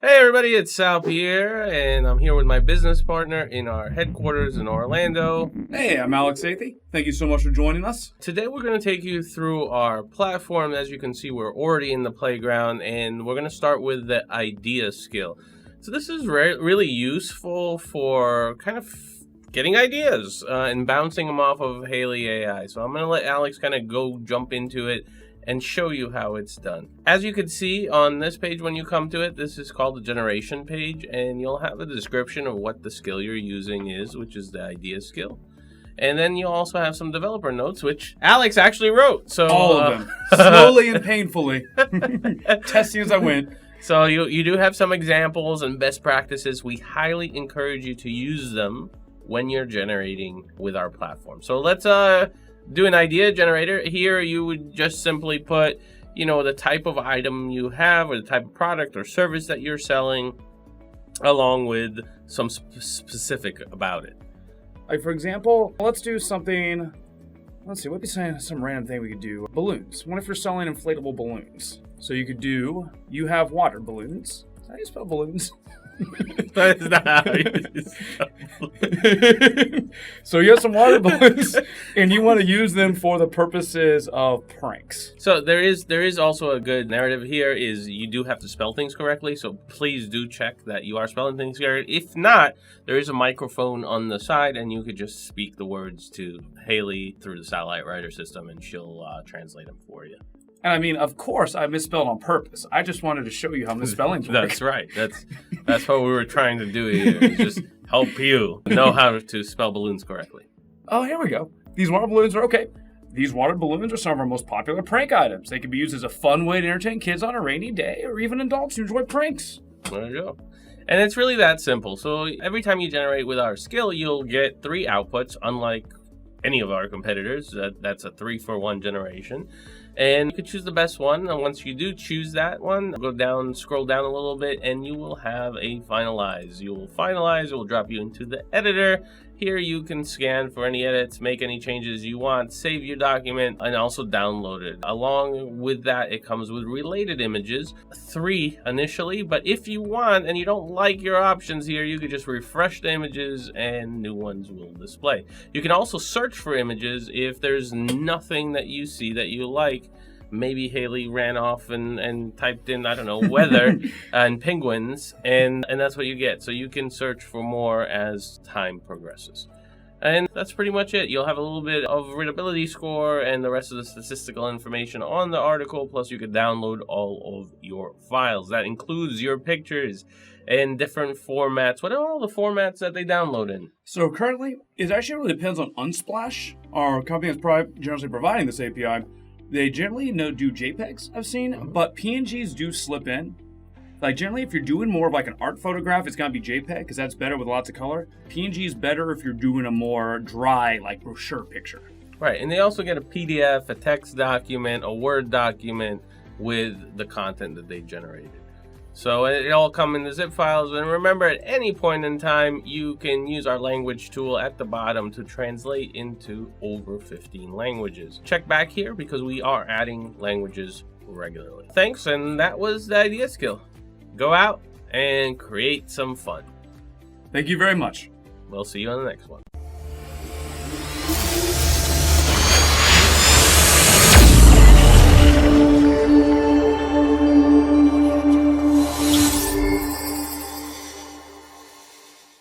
Hey everybody, it's Sal here, and I'm here with my business partner in our headquarters in Orlando. Hey, I'm Alex Athey. Thank you so much for joining us. Today we're going to take you through our platform. As you can see, we're already in the playground, and we're going to start with the idea skill. So this is really useful for kind of getting ideas and bouncing them off of Haley AI. So I'm going to let Alex kind of go jump into it and show you how it's done. As you can see on this page when you come to it, this is called the generation page, and you'll have a description of what the skill you're using is, which is the idea skill. And then you'll also have some developer notes, which Alex actually wrote. So all of them, slowly and painfully, testing as I went. So you do have some examples and best practices. We highly encourage you to use them when you're generating with our platform. So let's do an idea generator. Here you would just simply put, the type of item you have or the type of product or service that you're selling, along with some specific about it. Like, for example, let's do something. Let's see, what'd be some random thing we could do? Balloons. What if you're selling inflatable balloons? So you could do, you have water balloons. Is that how you spell balloons? That is not how you spell. So you have some water balloons, and you want to use them for the purposes of pranks. So there is also a good narrative here. Is you do have to spell things correctly. So please do check that you are spelling things correctly. If not, there is a microphone on the side, and you could just speak the words to Haley through the satellite writer system, and she'll translate them for you. And I mean, of course, I misspelled on purpose. I just wanted to show you how misspellings work. That's right. That's what we were trying to do here. Is just help you know how to spell balloons correctly. Oh, here we go. These water balloons are okay. These water balloons are some of our most popular prank items. They can be used as a fun way to entertain kids on a rainy day, or even adults who enjoy pranks. There you go. And it's really that simple. So every time you generate with our skill, you'll get 3 outputs, unlike any of our competitors. That's a 3-for-1 generation. And you could choose the best one, and once you do choose that one, scroll down a little bit, and you will have a finalize. You will finalize, it will drop you into the editor. Here you can scan for any edits, make any changes you want, save your document, and also download it. Along with that, it comes with related images, 3 initially, but if you want and you don't like your options here, you could just refresh the images and new ones will display. You can also search for images if there's nothing that you see that you like. Maybe Haley ran off and typed in, I don't know, weather and penguins, and that's what you get. So you can search for more as time progresses. And that's pretty much it. You'll have a little bit of readability score and the rest of the statistical information on the article, plus you could download all of your files. That includes your pictures in different formats. What are all the formats that they download in? So currently, it actually really depends on Unsplash, our company that's generally providing this API. They generally do JPEGs, I've seen, but PNGs do slip in. Like, generally, if you're doing more of like an art photograph, it's going to be JPEG because that's better with lots of color. PNG is better if you're doing a more dry, like, brochure picture. Right, and they also get a PDF, a text document, a Word document with the content that they generated. So it all comes in the zip files, and remember, at any point in time, you can use our language tool at the bottom to translate into over 15 languages. Check back here because we are adding languages regularly. Thanks, and that was the idea skill. Go out and create some fun. Thank you very much. We'll see you on the next one.